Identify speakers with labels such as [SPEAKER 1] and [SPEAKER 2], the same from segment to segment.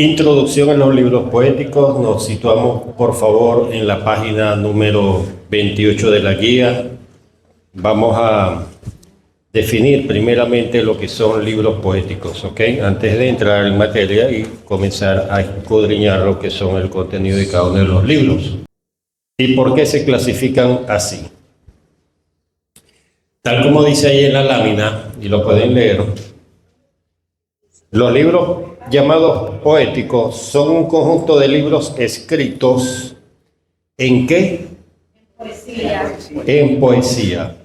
[SPEAKER 1] Introducción a los libros poéticos. Nos situamos, por favor, en la página número 28 de la guía. Vamos a definir primeramente lo que son libros poéticos, ¿ok? Antes de entrar en materia y comenzar a escudriñar lo que son el contenido de cada uno de los libros. ¿Y por qué se clasifican así? Tal como dice ahí en la lámina, y lo pueden leer, los libros llamados poéticos son un conjunto de libros escritos ¿en qué?
[SPEAKER 2] En poesía.
[SPEAKER 1] En poesía,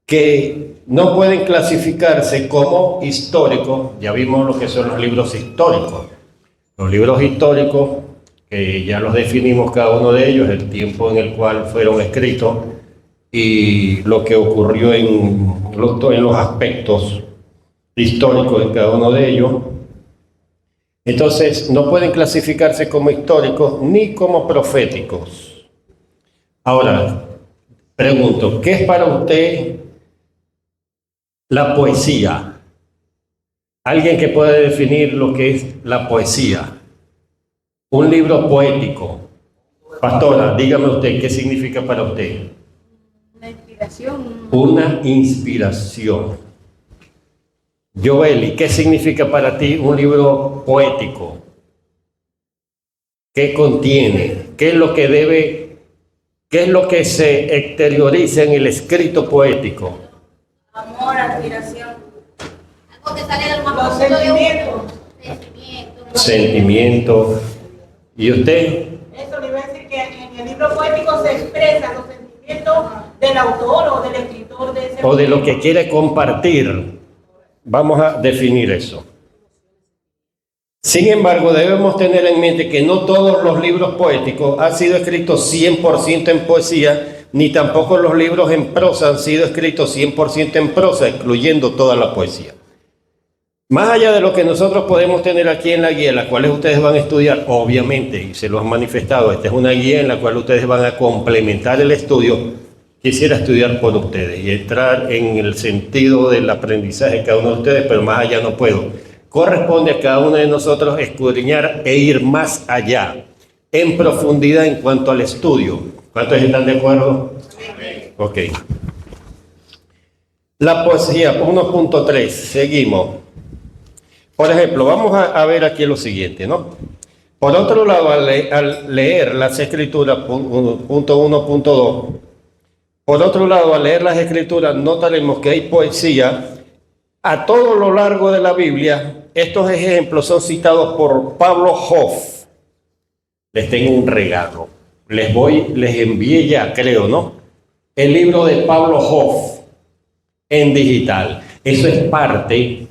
[SPEAKER 1] que no pueden clasificarse como históricos. Ya vimos lo que son los libros históricos. Los libros históricos, que ya los definimos cada uno de ellos, el tiempo en el cual fueron escritos y lo que ocurrió en los aspectos históricos de cada uno de ellos. Entonces, no pueden clasificarse como históricos ni como proféticos. Ahora, pregunto, ¿qué es para usted la poesía? ¿Alguien que pueda definir lo que es la poesía? Un libro poético. Pastora, dígame usted, ¿qué significa para usted?
[SPEAKER 2] Una inspiración.
[SPEAKER 1] Una inspiración. Joeli, ¿qué significa para ti un libro poético? ¿Qué contiene? ¿Qué es lo que debe, qué es lo que se exterioriza en el escrito poético?
[SPEAKER 2] Amor, admiración.
[SPEAKER 3] Algo que sale del más
[SPEAKER 2] Los
[SPEAKER 3] profundo de
[SPEAKER 2] sentimientos.
[SPEAKER 3] uno.
[SPEAKER 1] Sentimiento. ¿Y usted?
[SPEAKER 4] Eso le iba a decir que en el libro poético se expresan los sentimientos del autor o del escritor de ese
[SPEAKER 1] O de lo que quiere compartir. Vamos a definir eso. Sin embargo, debemos tener en mente que no todos los libros poéticos han sido escritos 100% en poesía, ni tampoco los libros en prosa han sido escritos 100% en prosa, excluyendo toda la poesía. Más allá de lo que nosotros podemos tener aquí en la guía, la cual ustedes van a estudiar, obviamente, y se lo han manifestado, esta es una guía en la cual ustedes van a complementar el estudio. Quisiera estudiar por ustedes y entrar en el sentido del aprendizaje de cada uno de ustedes, pero más allá no puedo. Corresponde a cada uno de nosotros escudriñar e ir más allá, en profundidad en cuanto al estudio. ¿Cuántos están de acuerdo? Ok. La poesía, 1.3, seguimos. Por ejemplo, vamos a ver aquí lo siguiente, ¿no? Por otro lado, al leer las escrituras, punto 1.2, por otro lado, al leer las escrituras, notaremos que hay poesía a todo lo largo de la Biblia. Estos ejemplos son citados por Pablo Hoff. Les tengo un regalo. Les envié ya, creo, ¿no? El libro de Pablo Hoff en digital. Eso es parte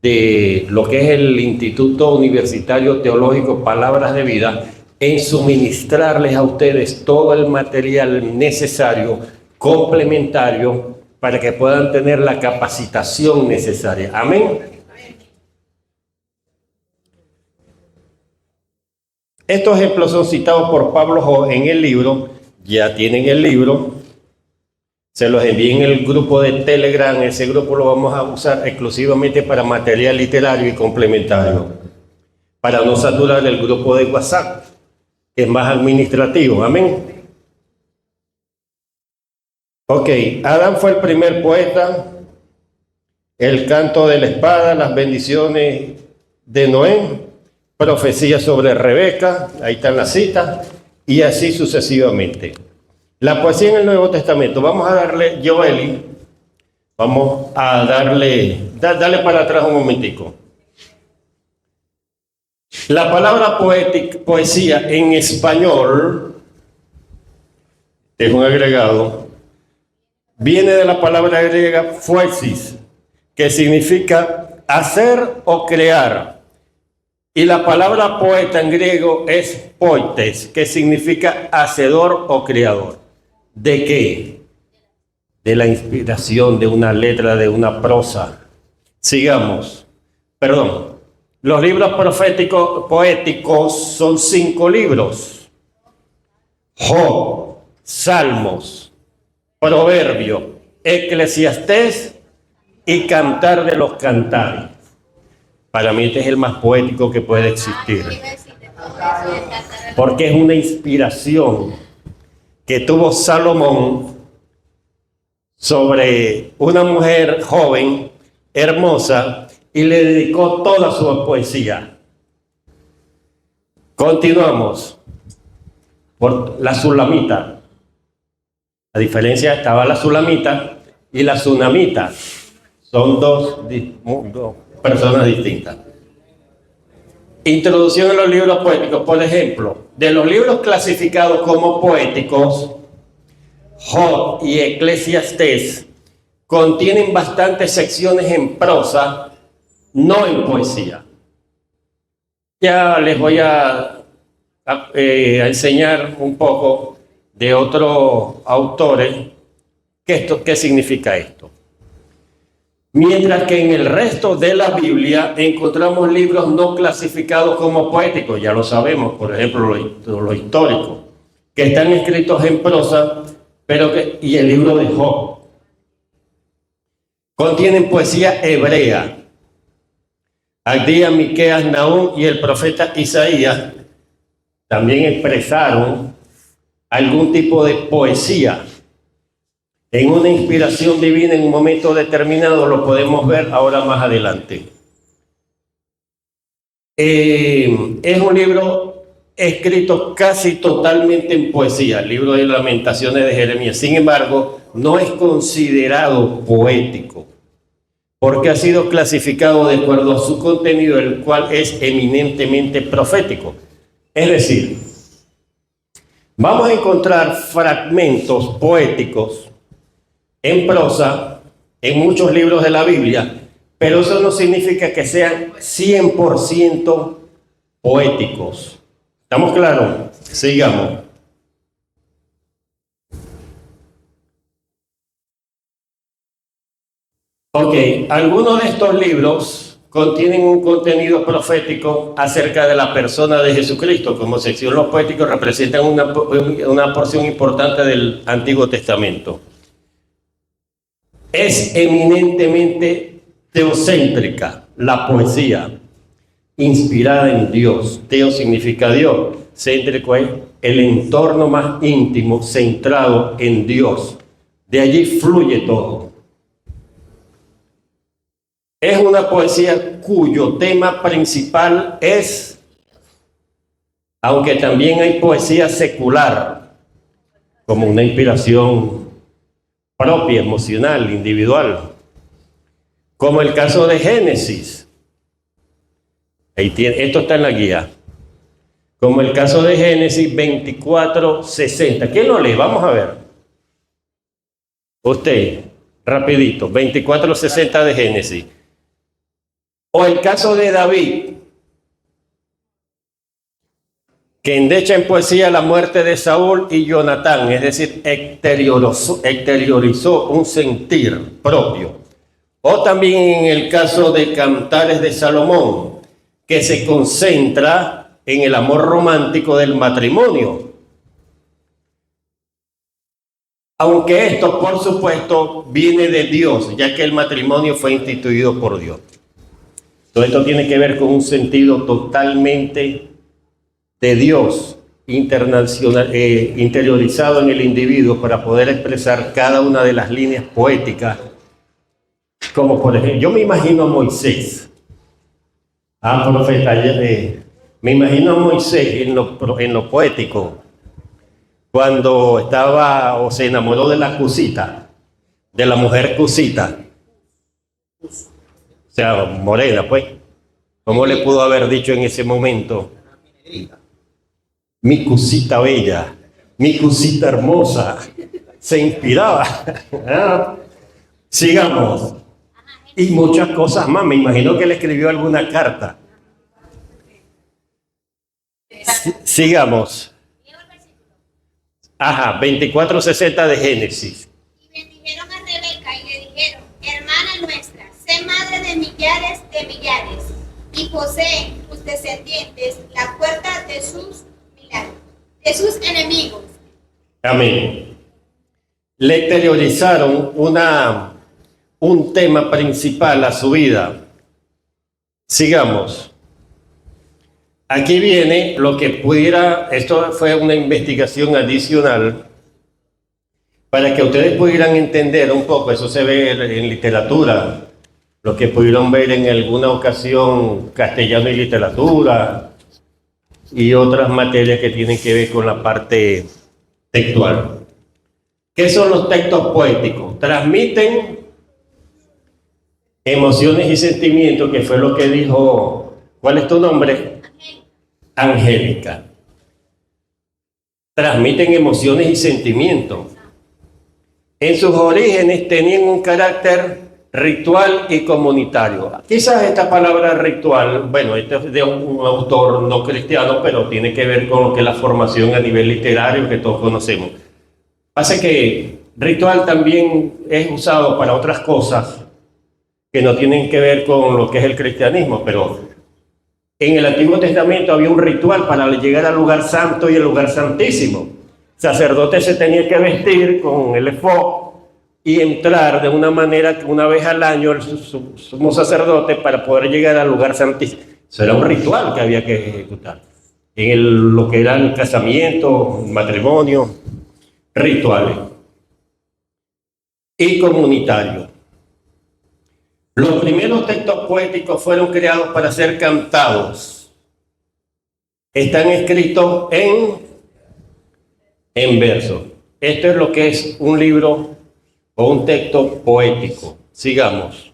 [SPEAKER 1] de lo que es el Instituto Universitario Teológico Palabras de Vida, en suministrarles a ustedes todo el material necesario, complementario, para que puedan tener la capacitación necesaria. Amén. Estos ejemplos son citados por Pablo Hoff en el libro. Ya tienen el libro. Se los envié en el grupo de Telegram. Ese grupo lo vamos a usar exclusivamente para material literario y complementario, para no saturar el grupo de WhatsApp, que es más administrativo. Amén. Ok, Adán fue el primer poeta, el canto de la espada, las bendiciones de Noé, profecía sobre Rebeca, ahí están las citas, y así sucesivamente. La poesía en el Nuevo Testamento, vamos a darle, Joeli, vamos a darle, dale para atrás un momentico. La palabra poesía en español, es un agregado, viene de la palabra griega poesis, que significa hacer o crear. Y la palabra poeta en griego es poites, que significa hacedor o creador. ¿De qué? De la inspiración, de una letra, de una prosa. Sigamos. Perdón. Los libros poéticos son 5 libros. Job, Salmos, Proverbio, Eclesiastés y Cantar de los Cantares. Para mí este es el más poético que puede existir. Porque es una inspiración que tuvo Salomón sobre una mujer joven, hermosa, y le dedicó toda su poesía. Continuamos por la Sulamita. La diferencia, estaba la Sulamita y la Tsunamita. Son dos personas distintas. Introducción en los libros poéticos. Por ejemplo, de los libros clasificados como poéticos, Job y Eclesiastés contienen bastantes secciones en prosa, no en poesía. Ya les voy a enseñar un poco de otros autores qué significa esto. Mientras que en el resto de la Biblia encontramos libros no clasificados como poéticos, ya lo sabemos, por ejemplo, lo histórico, que están escritos en prosa, y el libro de Job contienen poesía hebrea. Agdía, Miqueas, Nahum y el profeta Isaías también expresaron algún tipo de poesía en una inspiración divina en un momento determinado. Lo podemos ver ahora más adelante. Es un libro escrito casi totalmente en poesía, el libro de Lamentaciones de Jeremías. Sin embargo, no es considerado poético, porque ha sido clasificado de acuerdo a su contenido, el cual es eminentemente profético. Es decir, vamos a encontrar fragmentos poéticos en prosa en muchos libros de la Biblia, pero eso no significa que sean 100% poéticos. ¿Estamos claros? Sigamos. Ok, algunos de estos libros contienen un contenido profético acerca de la persona de Jesucristo. Como sección, los poéticos representan una porción importante del Antiguo Testamento. Es eminentemente teocéntrica la poesía, inspirada en Dios. Teo significa Dios, céntrico es el entorno más íntimo, centrado en Dios. De allí fluye todo. Es una poesía cuyo tema principal es, aunque también hay poesía secular, como una inspiración propia, emocional, individual, como el caso de Génesis. Esto está en la guía. Como el caso de Génesis 24:60. ¿Quién lo lee? Vamos a ver. Usted, rapidito, 24:60 de Génesis. O el caso de David, que endecha en poesía la muerte de Saúl y Jonatán, es decir, exteriorizó un sentir propio. O también en el caso de Cantares de Salomón, que se concentra en el amor romántico del matrimonio. Aunque esto, por supuesto, viene de Dios, ya que el matrimonio fue instituido por Dios. Todo esto tiene que ver con un sentido totalmente de Dios, interiorizado en el individuo para poder expresar cada una de las líneas poéticas. Como por ejemplo, yo me imagino a Moisés, profeta, me imagino a Moisés en lo poético, cuando estaba o se enamoró de la Cusita, de la mujer Cusita. O sea, morena, pues. ¿Cómo le pudo haber dicho en ese momento? Mi Cusita bella, mi Cusita hermosa. Se inspiraba. Sigamos. Y muchas cosas más. Me imagino que le escribió alguna carta. Sigamos. 24:60 de Génesis.
[SPEAKER 3] Y bendijeron a Rebeca y le dijeron: hermana nuestra, sé madre de millares, y poseen tus descendientes la puerta de sus milagros, de sus enemigos.
[SPEAKER 1] Amén. Le exteriorizaron un tema principal a su vida. Sigamos. Aquí viene lo que pudiera, esto fue una investigación adicional para que ustedes pudieran entender un poco, eso se ve en literatura, lo que pudieron ver en alguna ocasión castellano y literatura y otras materias que tienen que ver con la parte textual. ¿Qué son los textos poéticos? Transmiten emociones y sentimientos, que fue lo que dijo, ¿cuál es tu nombre? Angélica. Transmiten emociones y sentimientos. En sus orígenes tenían un carácter ritual y comunitario. Quizás esta palabra ritual, bueno, este es de un autor no cristiano, pero tiene que ver con lo que es la formación a nivel literario que todos conocemos. Pasa que ritual también es usado para otras cosas que no tienen que ver con lo que es el cristianismo, pero en el Antiguo Testamento había un ritual para llegar al lugar santo y el lugar santísimo. El sacerdote se tenía que vestir con el efod y entrar de una manera que una vez al año el sumo sacerdote para poder llegar al lugar santísimo. Eso era un ritual que había que ejecutar. Lo que era el casamiento, matrimonio, rituales y comunitarios. Los primeros textos poéticos fueron creados para ser cantados. Están escritos en verso. Esto es lo que es un libro o un texto poético. Sigamos.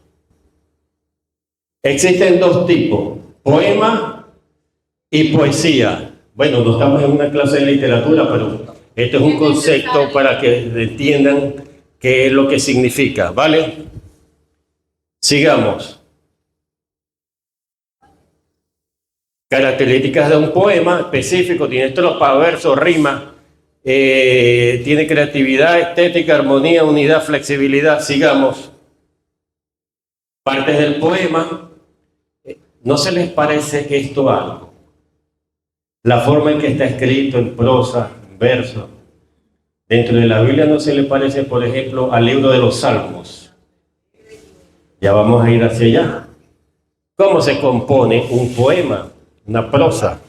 [SPEAKER 1] Existen dos tipos, poema y poesía. Bueno, no estamos en una clase de literatura, pero este es un concepto para que entiendan qué es lo que significa, ¿vale? Sigamos. Características de un poema específico: tiene estrofa, verso, rima, tiene creatividad, estética, armonía, unidad, flexibilidad. Sigamos. Partes del poema. ¿No se les parece esto algo? La forma en que está escrito en prosa, en verso. Dentro de la Biblia, ¿no se le parece, por ejemplo, al libro de los Salmos? Ya vamos a ir hacia allá. ¿Cómo se compone un poema, una prosa?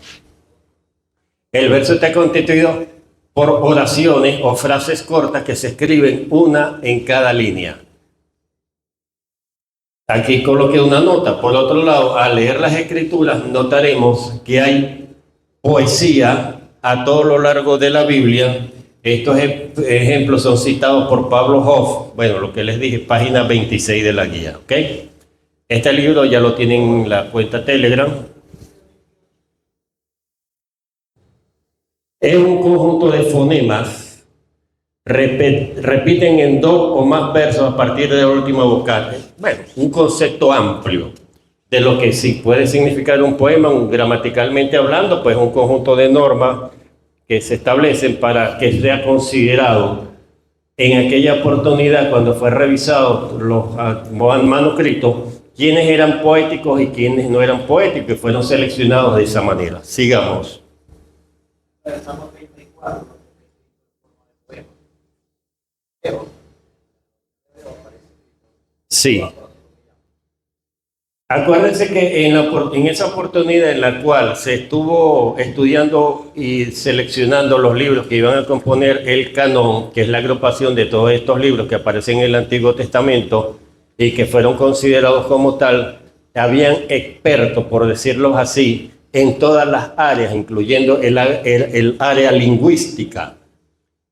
[SPEAKER 1] El verso está constituido por oraciones o frases cortas que se escriben una en cada línea. Aquí coloqué una nota. Por otro lado, al leer las escrituras, notaremos que hay poesía a todo lo largo de la Biblia. Estos ejemplos son citados por Pablo Hoff, bueno, lo que les dije, página 26 de la guía, ¿ok? Este libro ya lo tienen en la cuenta Telegram. Es un conjunto de fonemas, repiten en dos o más versos a partir de la última vocal. Bueno, un concepto amplio de lo que sí puede significar un poema, gramaticalmente hablando, pues un conjunto de normas que se establecen para que sea considerado en aquella oportunidad cuando fue revisado los manuscritos, quiénes eran poéticos y quiénes no eran poéticos, y fueron seleccionados de esa manera. Sigamos. Sí. Acuérdense que en esa oportunidad en la cual se estuvo estudiando y seleccionando los libros que iban a componer el canon, que es la agrupación de todos estos libros que aparecen en el Antiguo Testamento y que fueron considerados como tal, habían expertos, por decirlo así, en todas las áreas, incluyendo el área lingüística,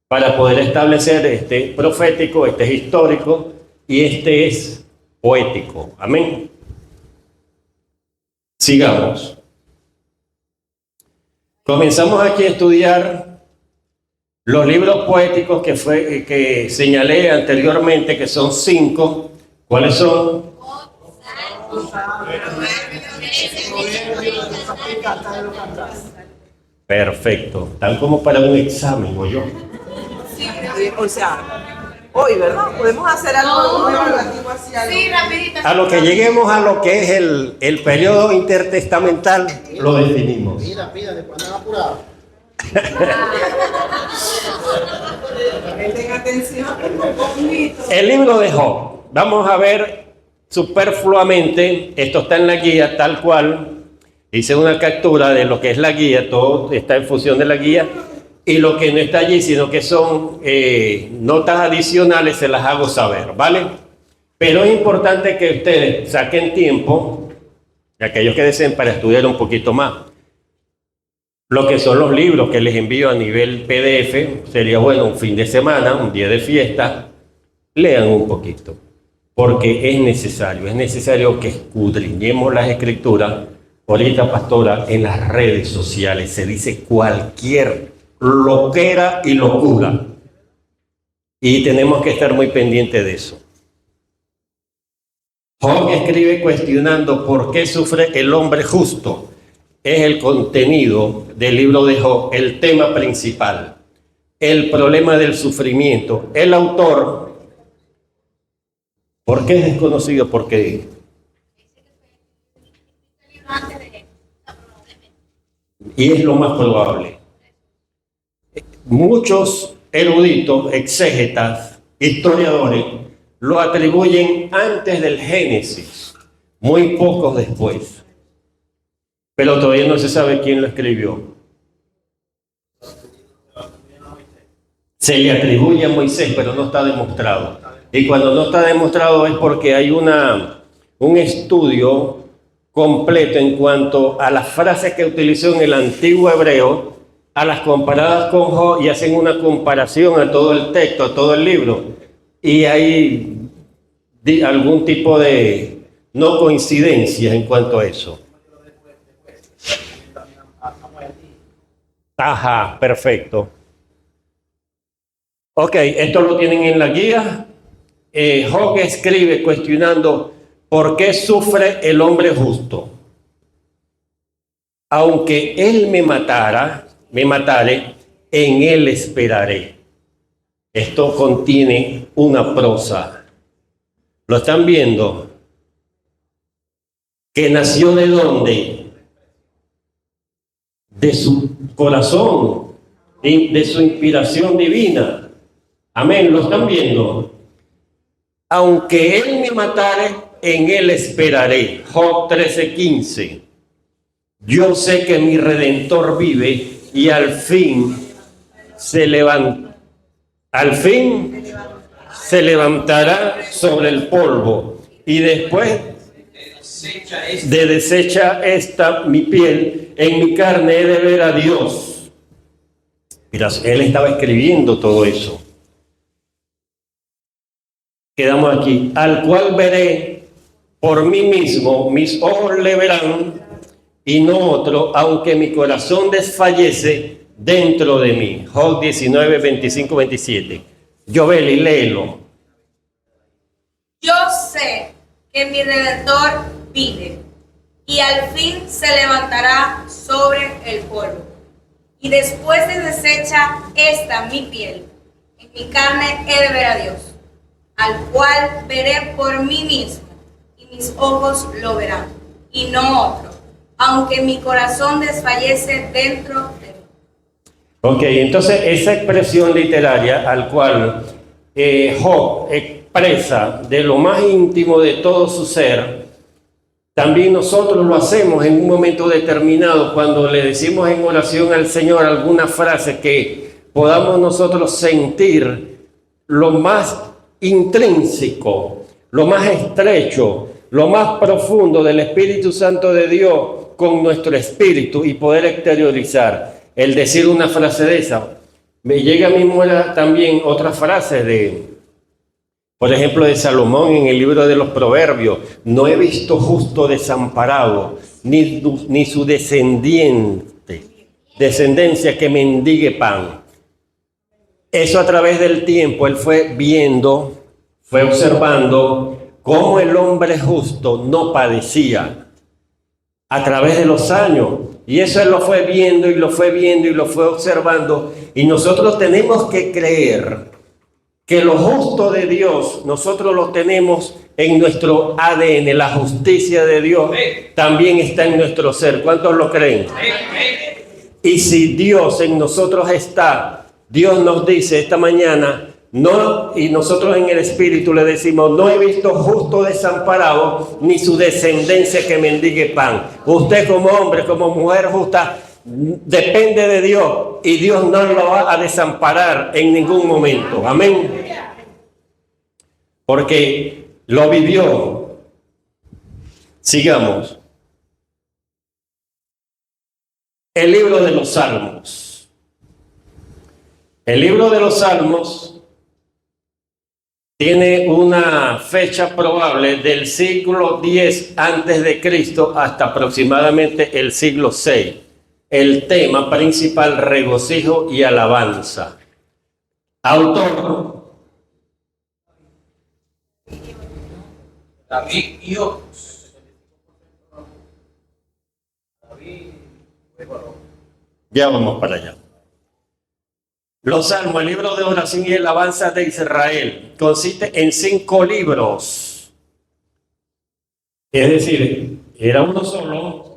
[SPEAKER 1] para poder establecer este profético, este es histórico y este es poético. Amén. Sigamos. Comenzamos aquí a estudiar los libros poéticos que señalé anteriormente, que son 5. ¿Cuáles son? Perfecto. Están como para un examen, ¿o yo?
[SPEAKER 5] O sea, hoy, ¿verdad? Podemos hacer algo evaluativo así.
[SPEAKER 2] Sí, rapidito.
[SPEAKER 1] A lo que lleguemos a lo que es el periodo intertestamental, lo definimos.
[SPEAKER 6] Mira, después andan apurados.
[SPEAKER 5] Presten atención, un poquito.
[SPEAKER 1] El libro de Job. Vamos a ver superfluamente, esto está en la guía tal cual, hice una captura de lo que es la guía, todo está en función de la guía, y lo que no está allí, sino que son notas adicionales, se las hago saber, ¿vale? Pero es importante que ustedes saquen tiempo, aquellos que deseen, para estudiar un poquito más. Lo que son los libros que les envío a nivel PDF, sería bueno un fin de semana, un día de fiesta, lean un poquito, porque es necesario que escudriñemos las escrituras. Ahorita, pastora, en las redes sociales se dice cualquier loquera y locura, y tenemos que estar muy pendientes de eso. Job escribe cuestionando por qué sufre el hombre justo. Es el contenido del libro de Job, el tema principal, el problema del sufrimiento. El autor, ¿por qué es desconocido? Porque y es lo más probable. Muchos eruditos, exégetas, historiadores, lo atribuyen antes del Génesis, muy pocos después. Pero todavía no se sabe quién lo escribió. Se le atribuye a Moisés, pero no está demostrado. Y cuando no está demostrado es porque hay un estudio completo en cuanto a las frases que utilizó en el antiguo hebreo, a las comparadas con Job, y hacen una comparación a todo el texto, a todo el libro. Y hay algún tipo de no coincidencia en cuanto a eso. Ajá, perfecto. Ok, esto lo tienen en la guía. Job escribe cuestionando por qué sufre el hombre justo. Aunque él me matare, en él esperaré. Esto contiene una prosa. ¿Lo están viendo? ¿Que nació de dónde? De su corazón, de su inspiración divina. Amén, ¿lo están viendo? Aunque él me matare, en él esperaré. Job 13:15. Yo sé que mi Redentor vive y al fin se levantará sobre el polvo, y después de deshecha esta mi piel, en mi carne he de ver a Dios. Mira, él estaba escribiendo todo eso. Quedamos aquí. Al cual veré por mí mismo, mis ojos le verán y no otro, aunque mi corazón desfallece dentro de mí. Job 19, 25, 27. Joel, y léelo.
[SPEAKER 2] Yo sé que mi Redentor vive y al fin se levantará sobre el polvo. Y después de deshecha esta mi piel, en mi carne he de ver a Dios, al cual veré por mí mismo, y mis ojos lo verán, y no otro, aunque mi corazón desfallece dentro de mí.
[SPEAKER 1] Ok, entonces esa expresión literaria al cual Job expresa de lo más íntimo de todo su ser, también nosotros lo hacemos en un momento determinado cuando le decimos en oración al Señor alguna frase que podamos nosotros sentir lo más intrínseco, lo más estrecho, lo más profundo del Espíritu Santo de Dios con nuestro espíritu y poder exteriorizar. El decir una frase de esa. Me llega a mi memoria también otra frase por ejemplo, de Salomón en el libro de los Proverbios. No he visto justo desamparado, ni su descendencia que mendigue pan. Eso a través del tiempo él fue viendo, fue observando cómo el hombre justo no padecía a través de los años. Y eso él lo fue viendo y lo fue viendo y lo fue observando. Y nosotros tenemos que creer que lo justo de Dios, nosotros lo tenemos en nuestro ADN. La justicia de Dios también está en nuestro ser. ¿Cuántos lo creen? Y si Dios en nosotros está, Dios nos dice esta mañana No, y nosotros en el Espíritu le decimos, no he visto justo desamparado, ni su descendencia que mendigue pan. Usted como hombre, como mujer justa, depende de Dios y Dios no lo va a desamparar en ningún momento. Amén. Porque lo vivió. Sigamos. El libro de los Salmos. El libro de los Salmos tiene una fecha probable del siglo X antes de Cristo hasta aproximadamente el siglo VI. El tema principal, regocijo y alabanza. Autor.
[SPEAKER 6] David y otros.
[SPEAKER 1] Ya vamos para allá. Los Salmos, el libro de oración y alabanza de Israel, consiste en 5 libros. Es decir, era uno solo,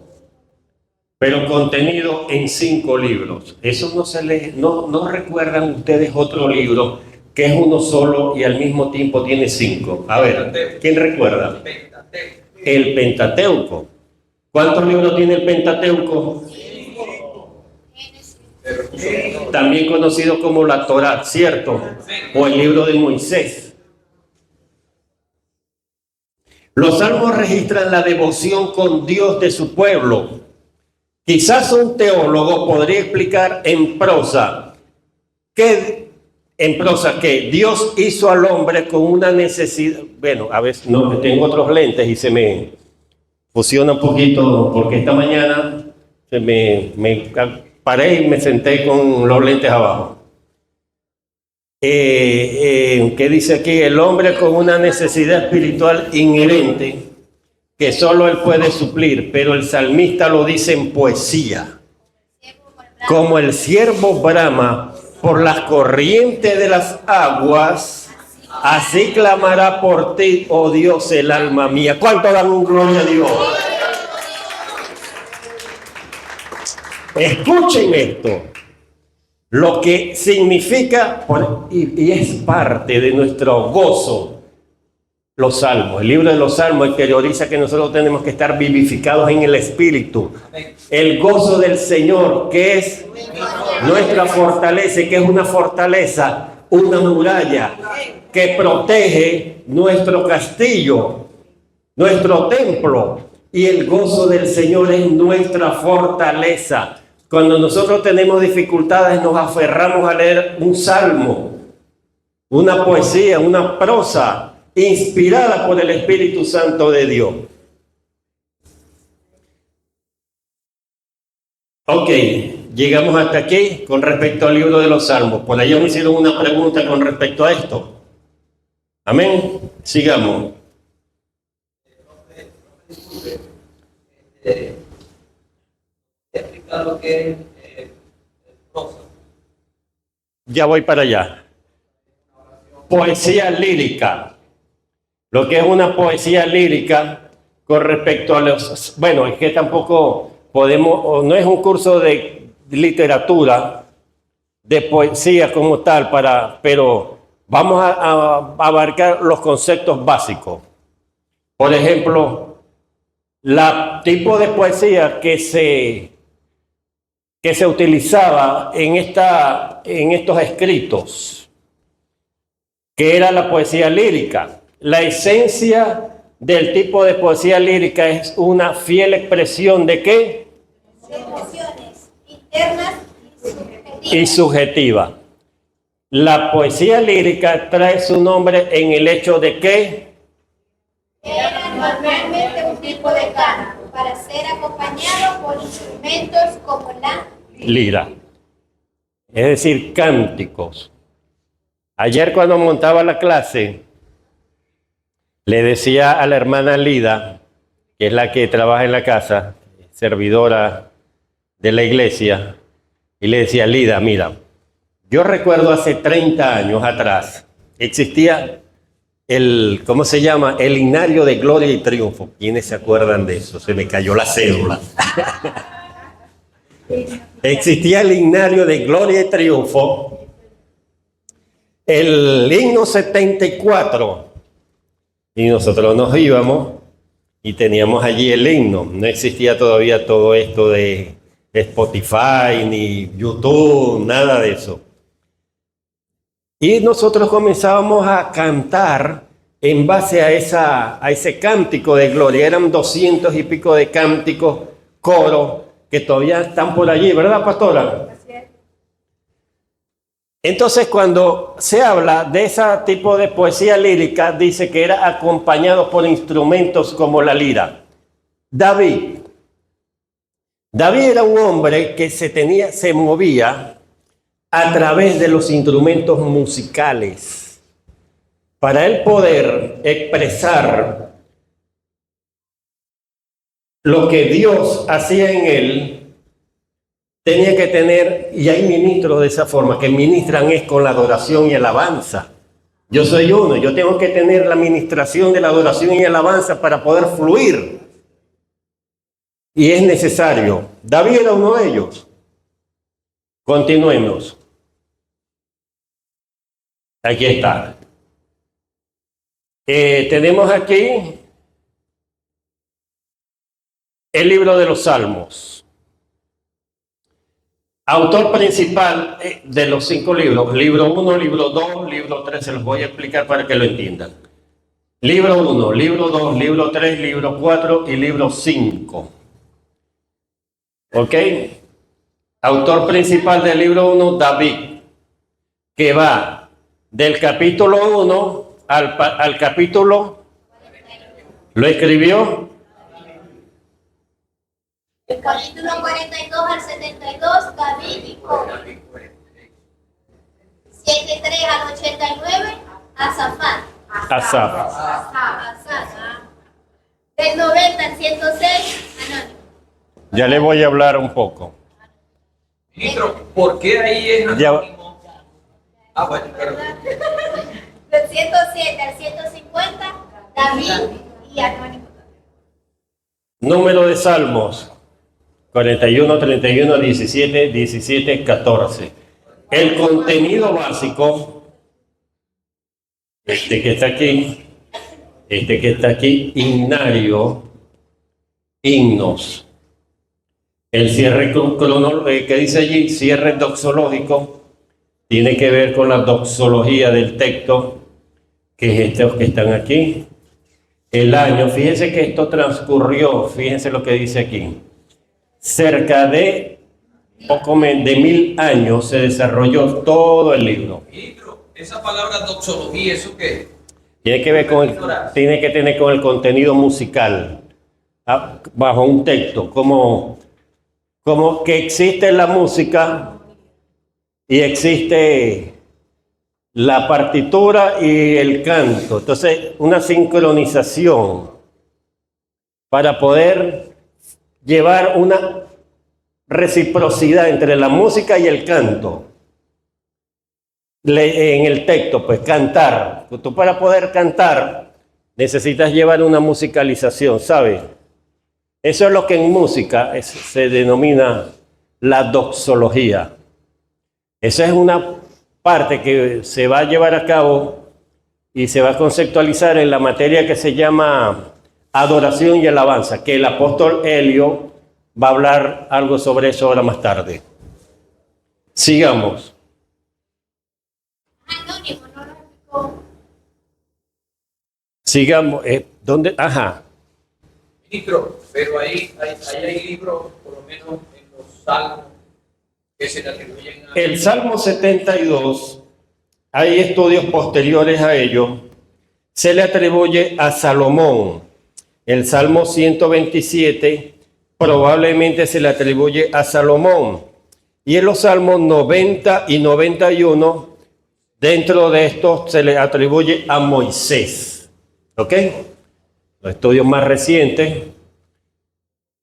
[SPEAKER 1] pero contenido en 5 libros. Eso no se lee, no recuerdan ustedes otro libro que es uno solo y al mismo tiempo tiene 5. A ver, ¿quién recuerda? El Pentateuco. ¿Cuántos libros tiene el Pentateuco? También conocido como la Torá, ¿cierto? O el libro de Moisés. Los salmos registran la devoción con Dios de su pueblo. Quizás un teólogo podría explicar en prosa que Dios hizo al hombre con una necesidad. Bueno, a veces no, tengo otros lentes y se me fusiona un poquito porque esta mañana me paré y me senté con los lentes abajo. ¿Qué dice aquí? El hombre con una necesidad espiritual inherente que solo él puede suplir, pero el salmista lo dice en poesía. Como el siervo brama por las corrientes de las aguas, así clamará por ti, oh Dios, el alma mía. ¿Cuánto dan un gloria a Dios? Escuchen esto, lo que significa, y es parte de nuestro gozo, los salmos. El libro de los salmos exterioriza que nosotros tenemos que estar vivificados en el Espíritu. El gozo del Señor, que es nuestra fortaleza, que es una fortaleza, una muralla que protege nuestro castillo, nuestro templo. Y el gozo del Señor es nuestra fortaleza. Cuando nosotros tenemos dificultades, nos aferramos a leer un salmo, una poesía, una prosa inspirada por el Espíritu Santo de Dios. Ok, llegamos hasta aquí con respecto al libro de los Salmos. Por allá me hicieron una pregunta con respecto a esto. Amén. Sigamos.
[SPEAKER 6] Explicar lo que es prosa.
[SPEAKER 1] Ya voy para allá. Poesía lírica. Lo que es una poesía lírica con respecto a los... Bueno, es que tampoco podemos... No es un curso de literatura, de poesía como tal, pero vamos a abarcar los conceptos básicos. Por ejemplo, la tipo de poesía que se utilizaba en estos escritos, que era la poesía lírica. La esencia del tipo de poesía lírica es una fiel expresión de ¿qué?
[SPEAKER 3] Emociones internas
[SPEAKER 1] Y subjetiva. La poesía lírica trae su nombre en el hecho de que
[SPEAKER 3] era normalmente un tipo de canto para ser acompañado por instrumentos como la
[SPEAKER 1] lira, es decir, cánticos. Ayer cuando montaba la clase, le decía a la hermana Lida, que es la que trabaja en la casa, servidora de la iglesia, y le decía, Lida, mira, yo recuerdo hace 30 años atrás, existía ¿cómo se llama? El himnario de Gloria y Triunfo. ¿Quiénes se acuerdan de eso? Se me cayó la cédula. Existía el himnario de Gloria y Triunfo, el himno 74. Y nosotros nos íbamos y teníamos allí el himno. No existía todavía todo esto de Spotify, ni YouTube, nada de eso. Y nosotros comenzábamos a cantar en base a ese cántico de gloria. Eran 200 y pico de cánticos, coros, que todavía están por allí, ¿verdad, pastora? Entonces, cuando se habla de ese tipo de poesía lírica, dice que era acompañado por instrumentos como la lira. David era un hombre que se movía a través de los instrumentos musicales para él poder expresar lo que Dios hacía en él. Tenía que tener, y hay ministros de esa forma, que ministran es con la adoración y alabanza. Yo soy uno, yo tengo que tener la ministración de la adoración y alabanza para poder fluir. Y es necesario. David era uno de ellos. Continuemos. Aquí está. Tenemos aquí el libro de los Salmos. Autor principal de los 5 libros, libro 1, libro 2, libro 3, se los voy a explicar para que lo entiendan. Libro 1, libro 2, libro 3, libro 4 y libro 5. ¿Ok? Autor principal del libro 1, David, que va del capítulo 1 al capítulo, ¿lo escribió?
[SPEAKER 3] El capítulo 42 al 72, David y Cora. 73 al 89, Asafat. Asaf. Del 90 al 106, Anónimo.
[SPEAKER 1] Ya le voy a hablar un poco.
[SPEAKER 6] Ministro, ¿por qué ahí es
[SPEAKER 1] Ya-
[SPEAKER 6] anónimo? Ah, bueno, perdón.
[SPEAKER 3] Del 107 al 150, David y Anónimo.
[SPEAKER 1] Número de Salmos. 41, 31, 17, 17, 14. El contenido básico, este que está aquí, himnario, himnos. El cierre que dice allí, cierre doxológico, tiene que ver con la doxología del texto, que es estos que están aquí. El año, fíjense que esto transcurrió, fíjense lo que dice aquí. Cerca de poco menos de 1000 años se desarrolló todo el libro.
[SPEAKER 6] Ministro, esa palabra doxología, ¿eso qué?
[SPEAKER 1] Tiene que ver tiene que tener con el contenido musical, bajo un texto, como que existe la música y existe la partitura y el canto. Entonces, una sincronización para poder llevar una reciprocidad entre la música y el canto. En el texto, pues cantar. Tú para poder cantar necesitas llevar una musicalización, ¿sabes? Eso es lo que en música se denomina la doxología. Esa es una parte que se va a llevar a cabo y se va a conceptualizar en la materia que se llama adoración y alabanza, que el apóstol Helio va a hablar algo sobre eso ahora más tarde. Sigamos.
[SPEAKER 3] Anónimo, no lo explicó.
[SPEAKER 1] Sigamos. ¿Dónde? Ajá.
[SPEAKER 6] Ministro, pero ahí hay libros, por lo menos en los salmos, que se le atribuyen a...
[SPEAKER 1] El Salmo 72, hay estudios posteriores a ello, se le atribuye a Salomón. El Salmo 127 probablemente se le atribuye a Salomón. Y en los Salmos 90 y 91, dentro de estos se le atribuye a Moisés. ¿Ok? Los estudios más recientes,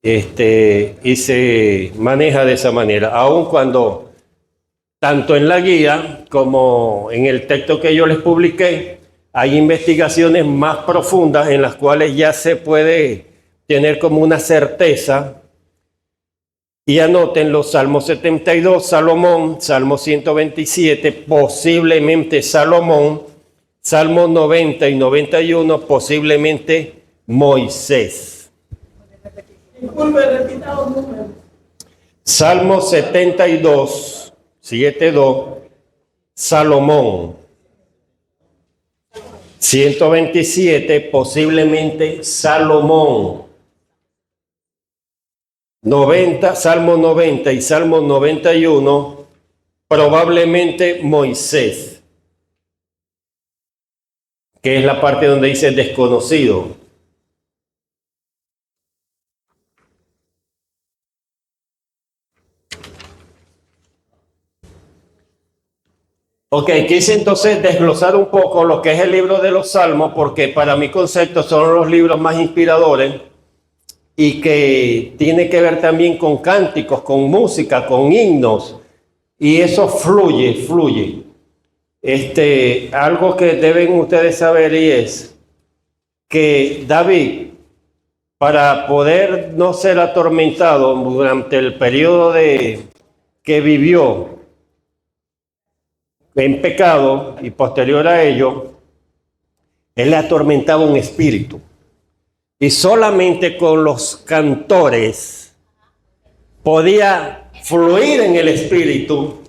[SPEAKER 1] y se maneja de esa manera, aun cuando tanto en la guía como en el texto que yo les publiqué, hay investigaciones más profundas en las cuales ya se puede tener como una certeza Y anoten los Salmos 72, Salomón, Salmo 127, posiblemente Salomón, Salmos 90 y 91, posiblemente Moisés.
[SPEAKER 4] Disculpe, repita los números.
[SPEAKER 1] Salmo 72, 72, Salomón. 127, posiblemente Salomón. 90, Salmo 90 y Salmo 91, probablemente Moisés, que es la parte donde dice desconocido. Ok, quise entonces desglosar un poco lo que es el libro de los Salmos, porque para mi concepto son los libros más inspiradores y que tiene que ver también con cánticos, con música, con himnos, y eso fluye. Algo que deben ustedes saber y es que David, para poder no ser atormentado durante el periodo que vivió en pecado y posterior a ello, él le atormentaba un espíritu. Y solamente con los cantores podía fluir en el espíritu.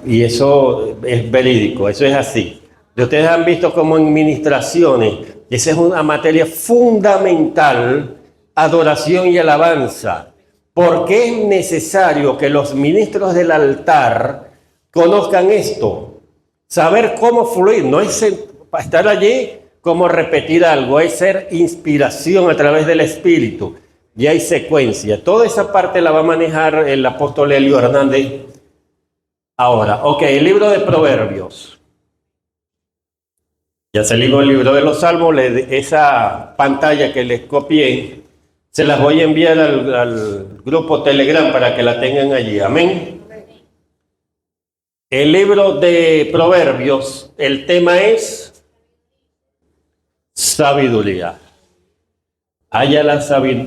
[SPEAKER 1] Y eso es verídico, eso es así. Y ustedes han visto como en ministraciones, esa es una materia fundamental, adoración y alabanza. Porque es necesario que los ministros del altar conozcan esto, saber cómo fluir, no es estar allí como repetir algo, es ser inspiración a través del Espíritu, y hay secuencia. Toda esa parte la va a manejar el apóstol Elio Hernández ahora. Ok, el libro de Proverbios. Ya salimos del libro de los Salmos, esa pantalla que les copié, se las voy a enviar al grupo Telegram para que la tengan allí, amén. El libro de Proverbios, el tema es sabiduría.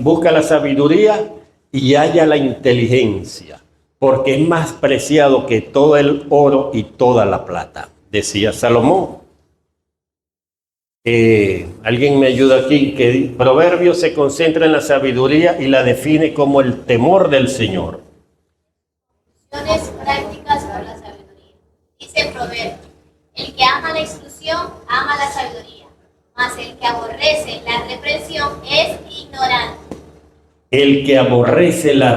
[SPEAKER 1] Busca la sabiduría y halla la inteligencia, porque es más preciado que todo el oro y toda la plata, decía Salomón. Alguien me ayuda aquí, que Proverbios se concentra en la sabiduría y la define como el temor del Señor.
[SPEAKER 3] Prácticas para la sabiduría. Dice Proverbio, el que ama la instrucción, ama la sabiduría, mas el que aborrece la reprensión es ignorante.
[SPEAKER 1] El que aborrece la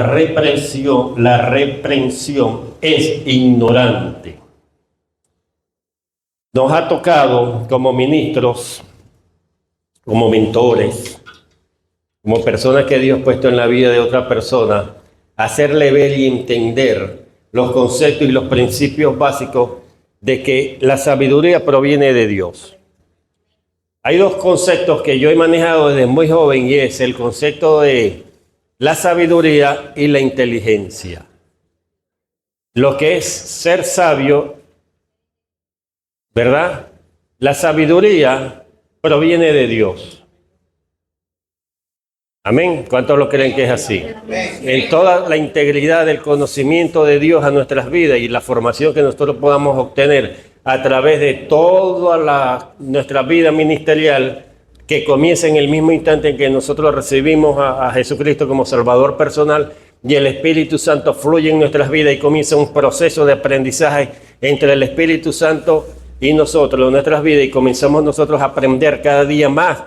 [SPEAKER 1] reprensión es ignorante. Nos ha tocado como ministros, como mentores, como personas que Dios ha puesto en la vida de otra persona, hacerle ver y entender los conceptos y los principios básicos de que la sabiduría proviene de Dios. Hay dos conceptos que yo he manejado desde muy joven y es el concepto de la sabiduría y la inteligencia. Lo que es ser sabio, ¿verdad? La sabiduría proviene de Dios. Amén. ¿Cuántos lo creen que es así? En toda la integridad del conocimiento de Dios a nuestras vidas y la formación que nosotros podamos obtener a través de toda nuestra vida ministerial, que comienza en el mismo instante en que nosotros recibimos a Jesucristo como Salvador personal y el Espíritu Santo fluye en nuestras vidas y comienza un proceso de aprendizaje entre el Espíritu Santo y nosotros en nuestras vidas, y comenzamos nosotros a aprender cada día más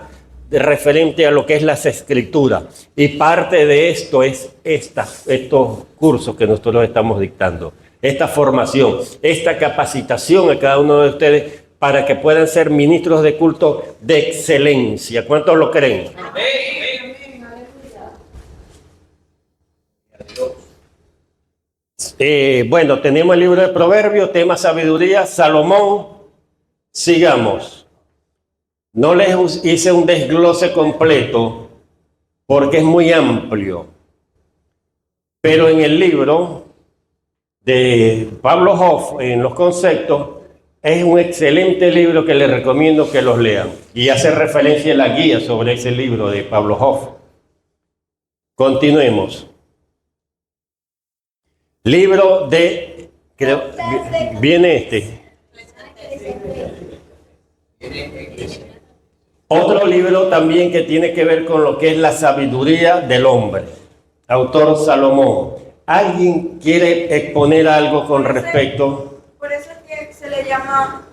[SPEAKER 1] referente a lo que es las Escrituras. Y parte de esto es estos cursos que nosotros estamos dictando, esta formación, esta capacitación a cada uno de ustedes para que puedan ser ministros de culto de excelencia. ¿Cuántos lo creen? Bueno, tenemos el libro de Proverbios, tema sabiduría, Salomón. Sigamos. No les hice un desglose completo porque es muy amplio, pero en el libro de Pablo Hoff, en los conceptos, es un excelente libro que les recomiendo que los lean, y hace referencia a la guía sobre ese libro de Pablo Hoff. Continuemos. Libro de, creo, viene este. Otro libro también que tiene que ver con lo que es la sabiduría del hombre. Autor Salomón. ¿Alguien quiere exponer algo con respecto?
[SPEAKER 2] Por eso es que se le llama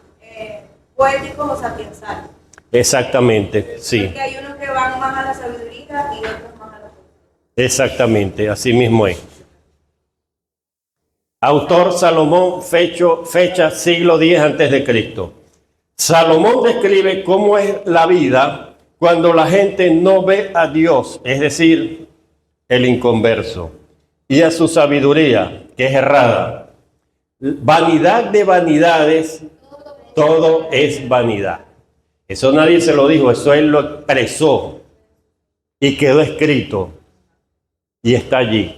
[SPEAKER 2] poéticos o sapiensales.
[SPEAKER 1] Exactamente, sí.
[SPEAKER 2] Porque hay unos que van más a la sabiduría y otros más a la poesía.
[SPEAKER 1] Exactamente, así mismo es. Autor Salomón, fecha siglo X antes de Cristo. Salomón describe cómo es la vida cuando la gente no ve a Dios, es decir, el inconverso, y a su sabiduría, que es errada. Vanidad de vanidades, todo es vanidad. Eso nadie se lo dijo, eso él lo expresó y quedó escrito y está allí.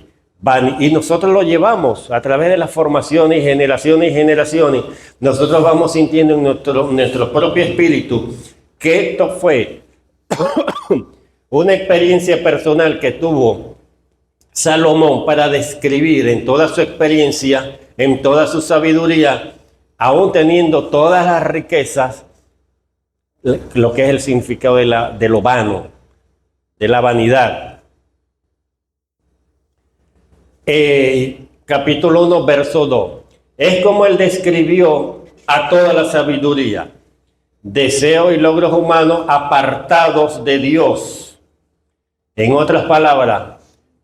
[SPEAKER 1] Y nosotros lo llevamos a través de las formaciones y generaciones. Nosotros vamos sintiendo en nuestro propio espíritu que esto fue una experiencia personal que tuvo Salomón para describir en toda su experiencia, en toda su sabiduría, aún teniendo todas las riquezas, lo que es el significado de lo vano, de la vanidad. Capítulo 1, verso 2. Es como él describió a toda la sabiduría, deseo y logros humanos apartados de Dios. En otras palabras,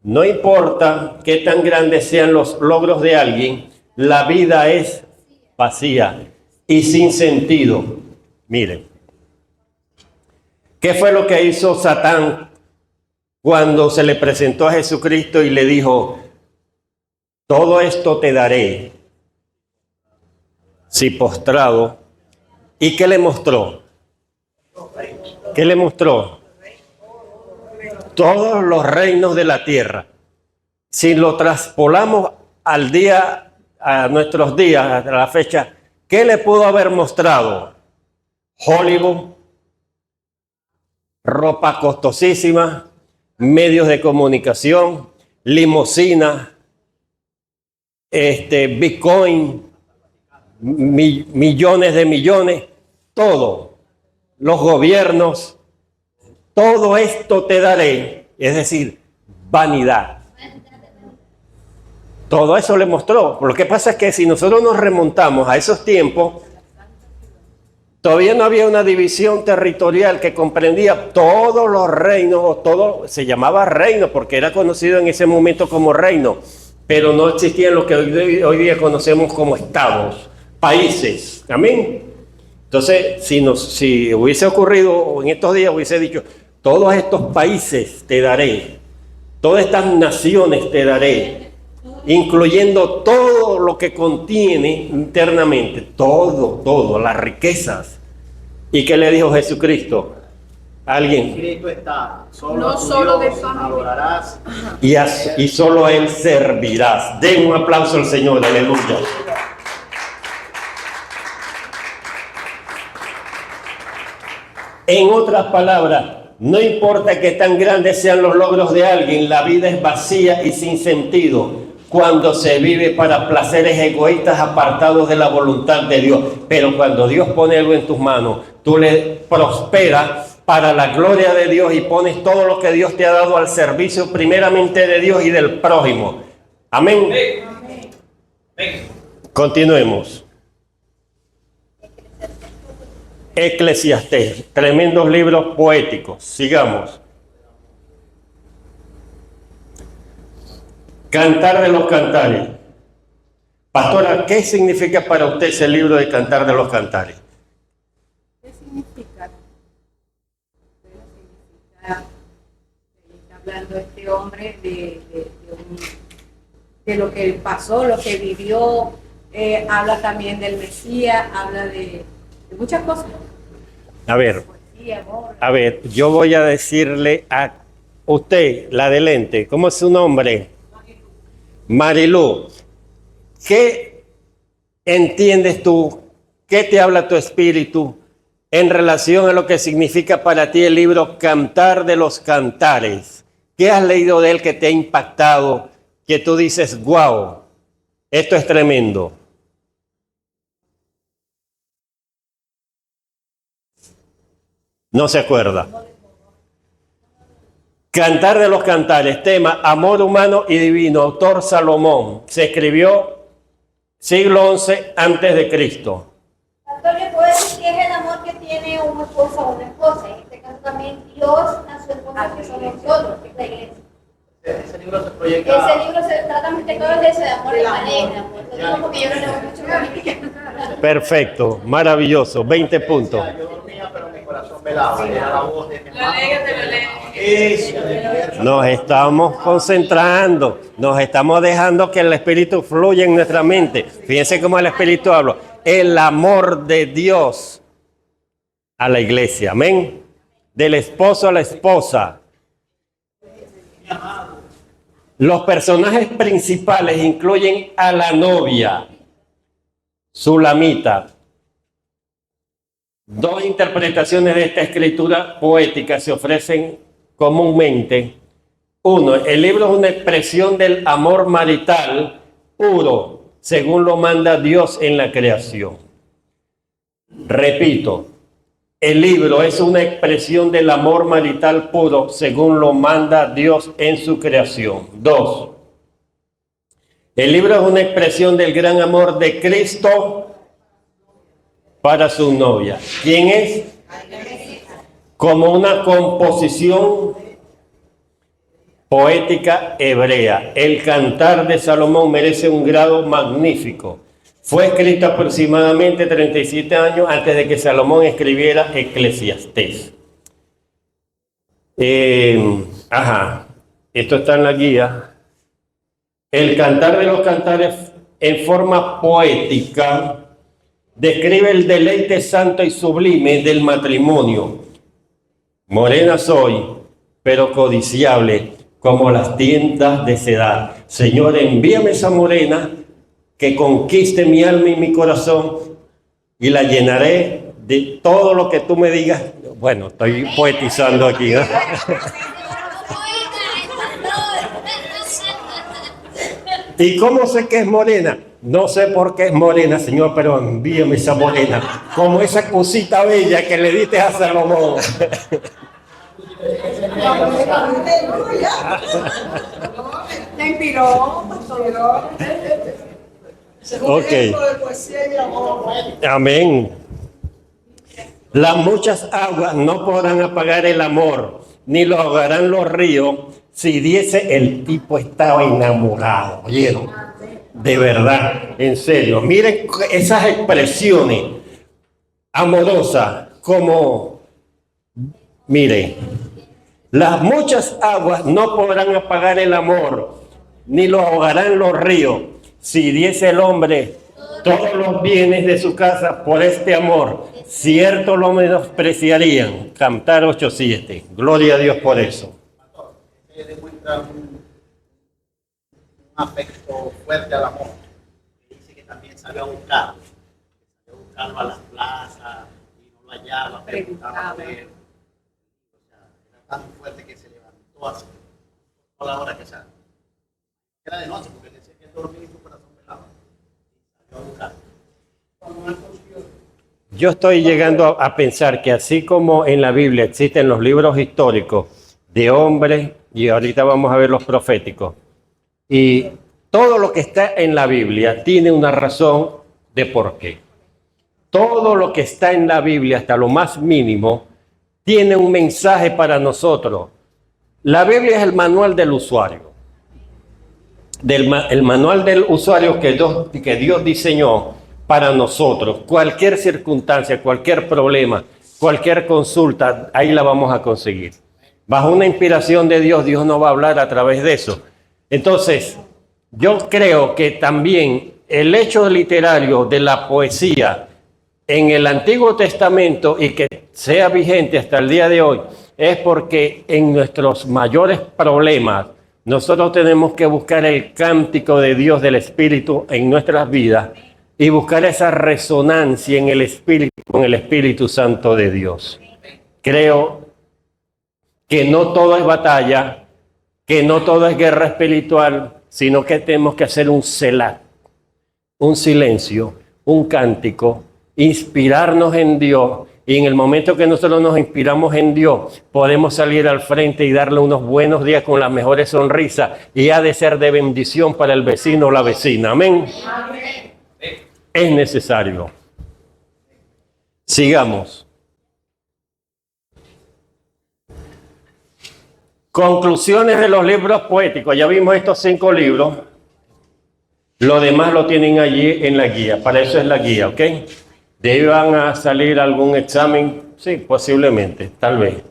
[SPEAKER 1] no importa qué tan grandes sean los logros de alguien, la vida es vacía y sin sentido. Miren, ¿qué fue lo que hizo Satán cuando se le presentó a Jesucristo y le dijo: todo esto te daré si postrado? ¿Y qué le mostró? ¿Qué le mostró? Todos los reinos de la tierra. Si lo traspolamos al día, a nuestros días, a la fecha, ¿qué le pudo haber mostrado? Hollywood, ropa costosísima, medios de comunicación, limusinas, Bitcoin, millones de millones, todo, los gobiernos, todo esto te daré, es decir, vanidad. Todo eso le mostró. Lo que pasa es que si nosotros nos remontamos a esos tiempos, todavía no había una división territorial que comprendía todos los reinos, o todo, se llamaba reino porque era conocido en ese momento como reino, pero no existían lo que hoy día conocemos como estados, países. Amén. Entonces, si hubiese ocurrido en estos días, hubiese dicho: todos estos países te daré, todas estas naciones te daré, incluyendo todo lo que contiene internamente, todo, las riquezas. ¿Y qué le dijo Jesucristo? ¿Alguien?
[SPEAKER 7] Escrito está,
[SPEAKER 2] No
[SPEAKER 7] a tu
[SPEAKER 2] solo
[SPEAKER 7] Dios
[SPEAKER 2] de pan
[SPEAKER 7] adorarás.
[SPEAKER 1] Y solo a Él servirás. Den un aplauso al Señor, aleluya. En otras palabras, no importa que tan grandes sean los logros de alguien, la vida es vacía y sin sentido cuando se vive para placeres egoístas apartados de la voluntad de Dios. Pero cuando Dios pone algo en tus manos, tú le prosperas para la gloria de Dios y pones todo lo que Dios te ha dado al servicio primeramente de Dios y del prójimo. Amén. Continuemos. Eclesiastés, tremendos libros poéticos. Sigamos. Cantar de los Cantares. Pastora, ¿qué significa para usted ese libro de Cantar de los Cantares?
[SPEAKER 8] ¿Qué significa? Está hablando este hombre de lo que pasó, lo que vivió, habla también del Mesías, habla de muchas cosas.
[SPEAKER 1] A ver,
[SPEAKER 8] Poesía, amor.
[SPEAKER 1] a ver, yo voy a decirle a usted, la de lente, ¿cómo es su nombre? Marilú. ¿Qué entiendes tú? ¿Qué te habla tu espíritu en relación a lo que significa para ti el libro Cantar de los Cantares? ¿Qué has leído de él que te ha impactado? Que tú dices, wow, Esto es tremendo. No se acuerda. Cantar de los Cantares, tema Amor humano y divino, autor Salomón. Se escribió siglo XI antes de Cristo.
[SPEAKER 3] Pastor, ¿le puedo decir qué es el amor que tiene una esposa o una esposa? En este caso también Dios a su esposa, que somos nosotros, que es la iglesia.
[SPEAKER 6] Ese libro se proyecta.
[SPEAKER 3] Ese libro se trata más que todo de eso, de amor de pareja. Lo digo porque yo no leo mucho política.
[SPEAKER 1] Perfecto, maravilloso, 20 puntos.
[SPEAKER 6] Yo dormía, pero mi corazón velaba. Era la voz de mi
[SPEAKER 2] Lo
[SPEAKER 6] hermano.
[SPEAKER 2] lee, que te lo lee.
[SPEAKER 6] Eso.
[SPEAKER 1] Nos estamos concentrando, nos estamos dejando que el Espíritu fluya en nuestra mente. Fíjense cómo el Espíritu habla. El amor de Dios a la iglesia, amén. Del esposo a la esposa. Los personajes principales incluyen a la novia, Sulamita. Dos interpretaciones de esta escritura poética se ofrecen comúnmente. Uno, el libro es una expresión del amor marital puro, según lo manda Dios en la creación. Repito, el libro es una expresión del amor marital puro, según lo manda Dios en su creación. Dos, el libro es una expresión del gran amor de Cristo para su novia. ¿Quién es? Como una composición poética hebrea. El Cantar de Salomón merece un grado magnífico. Fue escrito aproximadamente 37 años antes de que Salomón escribiera Eclesiastés. Esto está en la guía. El Cantar de los Cantares en forma poética describe el deleite santo y sublime del matrimonio. Morena soy, pero codiciable como las tiendas de sedad. Señor, envíame esa morena que conquiste mi alma y mi corazón y la llenaré de todo lo que tú me digas. Bueno, estoy poetizando aquí, ¿no? ¿Y cómo sé que es morena? No sé por qué es morena, Señor, pero envíame esa morena, como esa cosita bella que le diste a Salomón.
[SPEAKER 5] Me inspiró,
[SPEAKER 1] Ok. Amén. Las muchas aguas no podrán apagar el amor, ni lo ahogarán los ríos. Si diese, el tipo estaba enamorado, ¿oyeron? De verdad, en serio. Miren esas expresiones amorosas como, miren, las muchas aguas no podrán apagar el amor, ni lo ahogarán los ríos. Si diese el hombre todos los bienes de su casa por este amor, cierto lo menospreciarían. Cantar 8:7. Gloria a Dios por eso.
[SPEAKER 6] Demuestra un afecto fuerte al amor. Dice que también salió a buscarlo a las plazas y no lo hallaba, preguntaba por él. O sea, era tan fuerte que se levantó así, a la hora que salió. Era de noche porque decía que dormía y su corazón velaba. Y salió a buscarlo.
[SPEAKER 1] Yo estoy llegando a pensar que así como en la Biblia existen los libros históricos de hombres, y ahorita vamos a ver los proféticos, y todo lo que está en la Biblia tiene una razón de por qué. Todo lo que está en la Biblia, hasta lo más mínimo, tiene un mensaje para nosotros. La Biblia es el manual del usuario. El manual del usuario que Dios diseñó para nosotros. Cualquier circunstancia, cualquier problema, cualquier consulta, ahí la vamos a conseguir. Bajo una inspiración de Dios, Dios nos va a hablar a través de eso. Entonces, yo creo que también el hecho literario de la poesía en el Antiguo Testamento y que sea vigente hasta el día de hoy es porque en nuestros mayores problemas nosotros tenemos que buscar el cántico de Dios del Espíritu en nuestras vidas y buscar esa resonancia en el Espíritu, con el Espíritu Santo de Dios. Creo que no todo es batalla, que no todo es guerra espiritual, sino que tenemos que hacer un selah, un silencio, un cántico, inspirarnos en Dios. Y en el momento que nosotros nos inspiramos en Dios, podemos salir al frente y darle unos buenos días con las mejores sonrisas. Y ha de ser de bendición para el vecino o la vecina. Amén.
[SPEAKER 3] Amén.
[SPEAKER 1] Es necesario. Sigamos. Conclusiones de los libros poéticos. Ya vimos estos 5 libros. Lo demás lo tienen allí en la guía. Para eso es la guía, ¿ok? ¿Deban a salir algún examen? Sí, posiblemente, tal vez.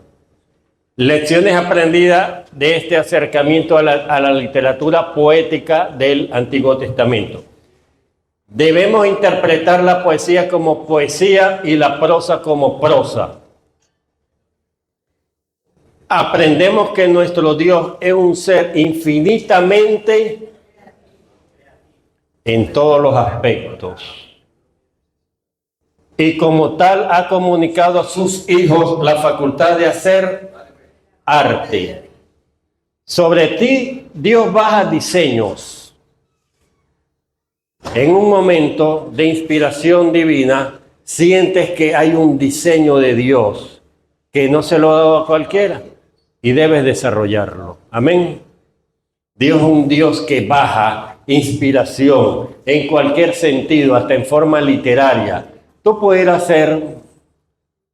[SPEAKER 1] Lecciones aprendidas de este acercamiento a la literatura poética del Antiguo Testamento. Debemos interpretar la poesía como poesía y la prosa como prosa. Aprendemos que nuestro Dios es un ser infinitamente en todos los aspectos. Y como tal ha comunicado a sus hijos la facultad de hacer arte. Sobre ti Dios baja diseños. En un momento de inspiración divina, sientes que hay un diseño de Dios que no se lo ha dado a cualquiera y debes desarrollarlo. Amén. Dios es un Dios que baja inspiración en cualquier sentido, hasta en forma literaria. Tú pudieras ser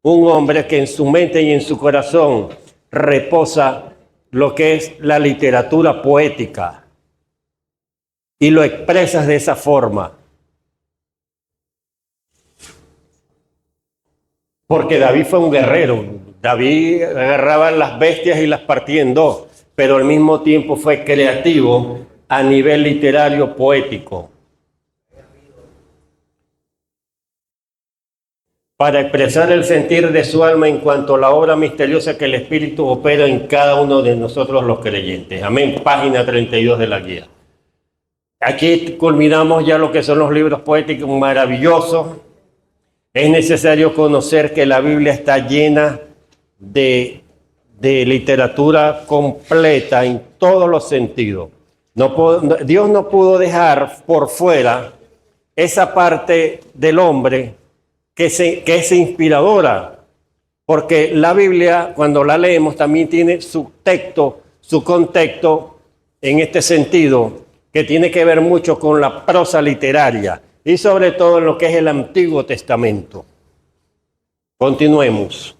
[SPEAKER 1] un hombre que en su mente y en su corazón reposa lo que es la literatura poética y lo expresas de esa forma. Porque David fue un guerrero. David agarraba las bestias y las partía en dos, pero al mismo tiempo fue creativo a nivel literario poético. Para expresar el sentir de su alma en cuanto a la obra misteriosa que el Espíritu opera en cada uno de nosotros los creyentes. Amén. Página 32 de la guía. Aquí culminamos ya lo que son los libros poéticos maravillosos. Es necesario conocer que la Biblia está llena de literatura completa en todos los sentidos. Dios no pudo dejar por fuera esa parte del hombre que es inspiradora, porque la Biblia, cuando la leemos, también tiene su texto, su contexto en este sentido, que tiene que ver mucho con la prosa literaria y sobre todo en lo que es el Antiguo Testamento. Continuemos.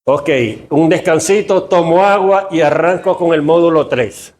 [SPEAKER 1] Ok, un descansito, tomo agua y arranco con el módulo 3.